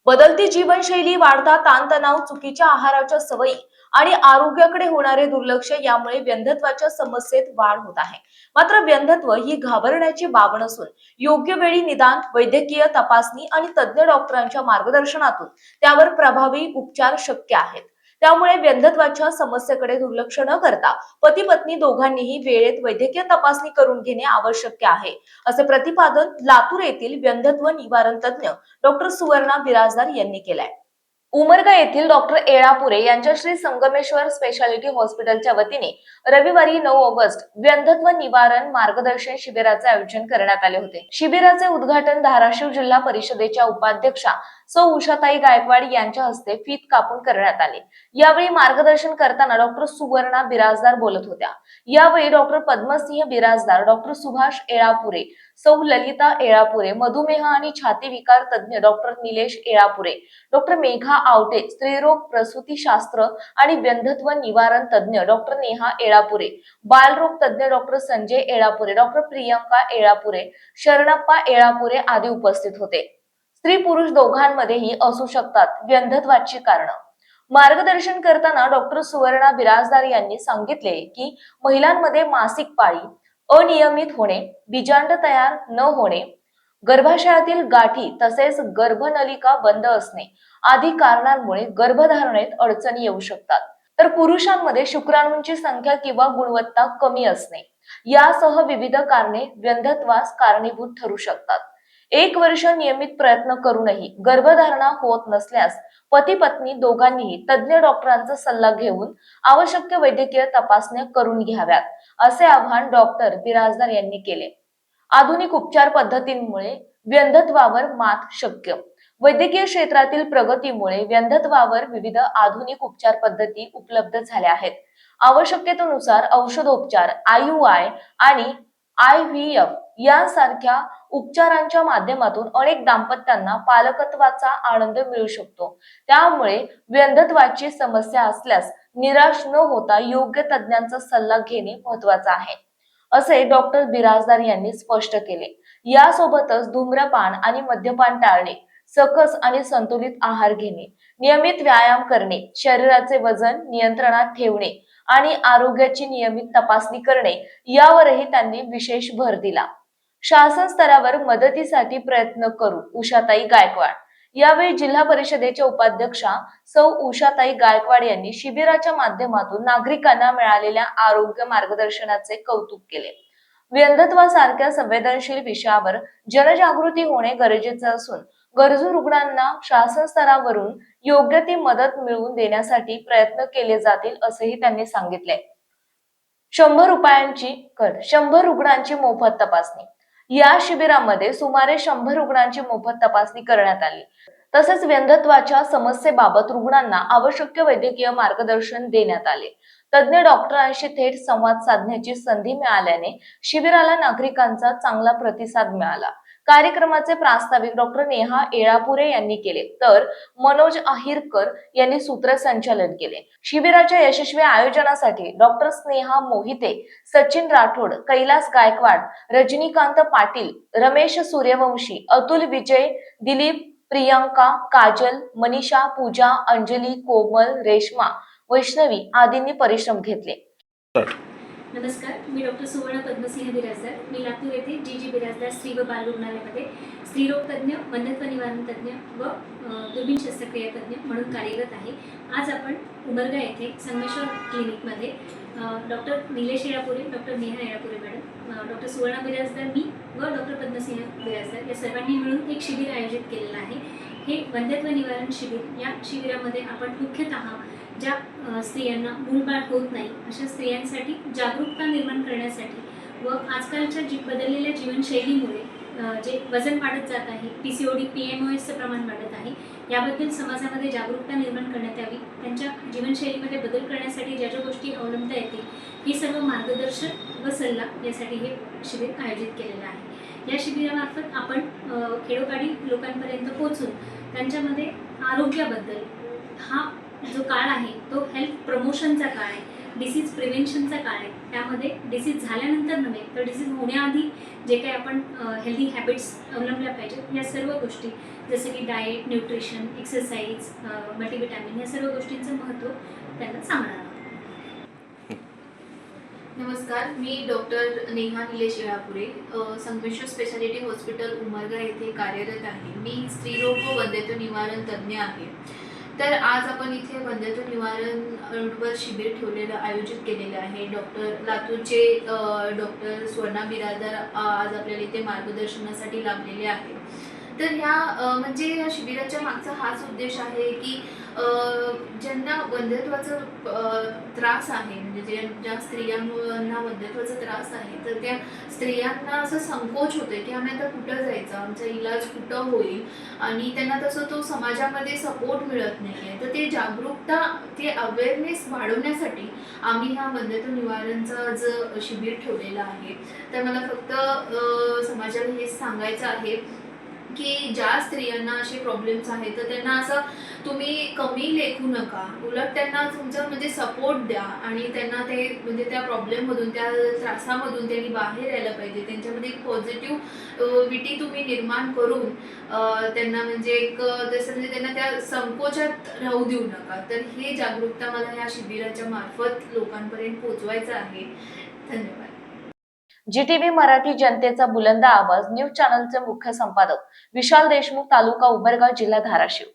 बदलती जीवनशैली, वाढता ताणतणाव, चुकीच्या आहाराच्या सवयी आणि आरोग्याकडे होणारे दुर्लक्ष यामुळे व्यंधत्वाच्या समस्येत वाढ होत आहे. मात्र व्यंधत्व ही घाबरण्याची बाब नसून योग्य वेळी निदान, वैद्यकीय तपासणी आणि तज्ञ डॉक्टरांच्या मार्गदर्शनातून त्यावर प्रभावी उपचार शक्य आहेत. त्यामुळे व्यंधत्वाच्या समस्येकडे दुर्लक्ष न करता पती पत्नी दोघांनीही वेळेत वैद्यकीय तपासणी करून घेणे आवश्यक आहे, असे प्रतिपादन लातूर येथील व्यंधत्व निवारण तज्ञ डॉक्टर सुवर्णा बिराजदार यांनी केलाय. उमरगा येथील डॉक्टर एळापुरे यांच्या श्री संगमेश्वर स्पेशालिटी हॉस्पिटलच्या वतीने रविवारी 9 ऑगस्ट व्यंधत्व निवारण मार्गदर्शन शिबिराचे आयोजन करण्यात आले होते. शिबिराचे उद्घाटन धाराशिव जिल्हा परिषदेच्या उपाध्यक्षा सौ उषाताई गायकवाड यांच्या हस्ते फीत कापून करण्यात आले. यावेळी मार्गदर्शन करताना डॉक्टर सुवर्णा बिराजदार बोलत होत्या. यावेळी डॉक्टर पद्मसिंह बिराजदार, डॉक्टर सुभाष एळापुरे, सौ ललिता एळापुरे, मधुमेह आणि छाती विकार तज्ञ डॉक्टर निलेश एळापुरे, डॉक्टर मेघा आवटे, स्त्रीरोग प्रसूतीशास्त्र आणि व्यंधत्व निवारण तज्ञ डॉक्टर नेहा एळापुरे, बालरोग तज्ञ डॉक्टर संजय एळापुरे, डॉक्टर प्रियंका एळापुरे, शरणप्पा एळापुरे आदी उपस्थित होते. स्त्री पुरुष दोघांमध्येही असू शकतात व्यंधत्वाची कारणं. मार्गदर्शन करताना डॉक्टर सुवर्णा बिराजदार यांनी सांगितले की महिलांमध्ये मासिक पाळी, अनियमित होणे, बीजांड तयार न होणे, गर्भाशयातील गाठी तसेच गर्भनलिका बंद असणे आदी कारणांमुळे गर्भधारणेत अडचणी येऊ शकतात. तर पुरुषांमध्ये शुक्राणूंची संख्या किंवा गुणवत्ता कमी असणे यासह विविध कारणे व्यंधत्वास कारणीभूत ठरू शकतात. 1 वर्ष नियमित प्रयत्न करूनही गर्भधारणा होत नसल्यास पती पत्नी दोघांनीही तज्ञ डॉक्टरांचा सल्ला घेऊन आवश्यक वैद्यकीय तपासण्या करून घ्याव्यात, असे आवाहन डॉक्टर बिराजदार यांनी केले. आधुनिक उपचार पद्धतींमुळे व्यंधत्वावर मात शक्य. वैद्यकीय क्षेत्रातील प्रगतीमुळे व्यंधत्वावर विविध आधुनिक उपचार पद्धती उपलब्ध झाल्या आहेत. आवश्यकतेनुसार औषधोपचार, IUI आणि IVF यांसारख्या उपचारांच्या माध्यमातून अनेक दाम्पत्यांना पालकत्वाचा आनंद मिळू शकतो. त्यामुळे व्यंधत्वाची समस्या असल्यास निराश न होता योग्य तज्ञांचा सल्ला घेणे महत्त्वाचे आहे, असे डॉक्टर बिराजदार यांनी स्पष्ट केले. यासोबतच धूम्रपान आणि मद्यपान टाळणे, सकस आणि संतुलित आहार घेणे, नियमित व्यायाम करणे, शरीराचे वजन नियंत्रणात ठेवणे आणि आरोग्याची नियमित तपासणी करणे यावरही त्यांनी विशेष भर दिला. शासन स्तरावर मदतीसाठी प्रयत्न करू, उषाताई गायकवाड. यावेळी जिल्हा परिषदेच्या उपाध्यक्षा सौ उषाताई गायकवाड यांनी शिबिराच्या माध्यमातून नागरिकांना मिळालेल्या आरोग्य मार्गदर्शनाचे कौतुक केले. व्यंधत्वासारख्या संवेदनशील विषयावर जनजागृती होणे गरजेचे असून गरजू रुग्णांना शासन स्तरावरून योग्य ती मदत मिळवून देण्यासाठी प्रयत्न केले जातील, असेही त्यांनी सांगितले. 100 रुपयांची 100 रुग्णांची मोफत तपासणी. या शिबिरामध्ये सुमारे 100 रुग्णांची मोफत तपासणी करण्यात आली. तसेच व्यंधत्वाच्या समस्येबाबत रुग्णांना आवश्यक वैद्यकीय मार्गदर्शन देण्यात आले. तज्ञ डॉक्टरांशी थेट संवाद साधण्याची संधी मिळाल्याने शिबिराला नागरिकांचा चांगला प्रतिसाद मिळाला. कार्यक्रमाचे प्रास्ताविक डॉक्टर नेहा एळापुरे यांनी केले, तर मनोज अहिरकर यांनी सूत्रसंचालन केले. शिबिराच्या यशस्वी आयोजनासाठी डॉक्टर स्नेहा मोहिते, सचिन राठोड, कैलास गायकवाड, रजनीकांत पाटील, रमेश सूर्यवंशी, अतुल विजय, दिलीप, प्रियंका, काजल, मनीषा, पूजा, अंजली, कोमल, रेश्मा, वैष्णवी आदींनी परिश्रम घेतले. नमस्कार, मी डॉक्टर सुवर्ण पद्मसिंह बिराजदार. मी लातूर येथे जी बिराजदार स्त्री व बाल रुग्णालयामध्ये स्त्रीरोग तज्ञ, वंध्यत्व निवारण तज्ञ व दुर्बीण शस्त्रक्रिया तज्ञ म्हणून कार्यरत आहे. आज आपण उमरगा येथे संगमेश्वर क्लिनिकमध्ये doctor Nilesh Elapure, doctor Neha Elapure madam, doctor Suvarna Birajdar, मी व डॉक्टर पद्मसिंह बिराजदार या सर्वांनी मिळून एक शिबिर आयोजित केलेलं आहे. हे वंध्यत्व निवारण शिबिर. या शिबिरामध्ये आपण मुख्यतः ज्या स्त्रियांना मूलबाळ होत नाही अशा स्त्रियांसाठी जागरूकता निर्माण करण्यासाठी व आजकालच्या बदललेल्या जीवनशैलीमुळे जे वजन वाढत जात आहे, PCOD, PMOSचं प्रमाण वाढत आहे, याबद्दल समाजामध्ये जागरूकता निर्माण करण्यात यावी. त्यांच्या जीवनशैलीमध्ये बदल करण्यासाठी ज्या ज्या गोष्टी अवलंबता येतील हे सर्व मार्गदर्शन व सल्ला यासाठी हे शिबिर आयोजित केलेलं आहे. या शिबिरामार्फत आपण खेडोपाडी लोकांपर्यंत पोहोचून त्यांच्यामध्ये आरोग्याबद्दल, हा जो काळ आहे तो हेल्थ प्रमोशनचा काळ आहे, डिसीज प्रिव्हेन्शनचा काळ आहे. त्यामध्ये डिसीज झाल्यानंतर नव्हे तर डिसीज होण्याआधी जे काही आपण हेल्दी हॅबिट्स अवलंबल्या पाहिजेत, या सर्व गोष्टी जसं की डाएट, न्यूट्रिशन, एक्सरसाइज, मल्टीविटॅमिन, या सर्व गोष्टींचं महत्त्व त्यांना सांगणार आहोत. नमस्कार, मी doctor Neha Nilesh Yelapure, Sangameshwar speciality hospital Umarga येथे कार्यरत आहे. मी स्त्रीरोग व वंध्यत्व निवारण तज्ज्ञ आहे. तर आज आपण इथे वंध्यत्व निवारणवर शिबिर आयोजित केलेलं आहे. लातूरचे डॉक्टर स्वर्णा बिराजदार आज आपल्याला इथे मार्गदर्शनासाठी लाभलेले आहे. तर म्हणजे या शिबिराच्या मागचा हाच उद्देश आहे की ज्यांना वंध्यत्वाचा त्रास आहे, म्हणजे ज्या स्त्रियांना वंध्यत्वाचा त्रास आहे, तर त्या स्त्रियांना असं संकोच होतोय की आम्ही आता कुठं जायचं, आमचा इलाज कुठं होईल, आणि त्यांना तसं तो समाजामध्ये सपोर्ट मिळत नाही आहे. तर ते जागरूकता, ते अवेअरनेस वाढवण्यासाठी आम्ही हा वंध्यत्व निवारणचा जो शिबिर ठेवलेला आहे. तर मला फक्त समाजाला हेच सांगायचं आहे की ज्या स्त्रियांना असे प्रॉब्लेम्स आहेत तर त्यांना असं तुम्ही कमी लेखू नका, उलट त्यांना तुमचं म्हणजे सपोर्ट द्या आणि त्यांना ते म्हणजे त्या प्रॉब्लेममधून, त्या त्रासामधून त्यांनी बाहेर यायला पाहिजे. त्यांच्यामध्ये एक पॉझिटिव्हिटी तुम्ही निर्माण करून त्यांना म्हणजे एक जसं म्हणजे त्यांना त्या संकोचात राहू देऊ नका. तर हे जागरूकता मला या शिबिराच्या मार्फत लोकांपर्यंत पोहोचवायचं आहे. धन्यवाद. GTV मराठी जनतेचा बुलंद आवाज न्यूज चॅनलचे मुख्य संपादक विशाल देशमुख, तालुका उमरगा, जिल्हा धाराशिव.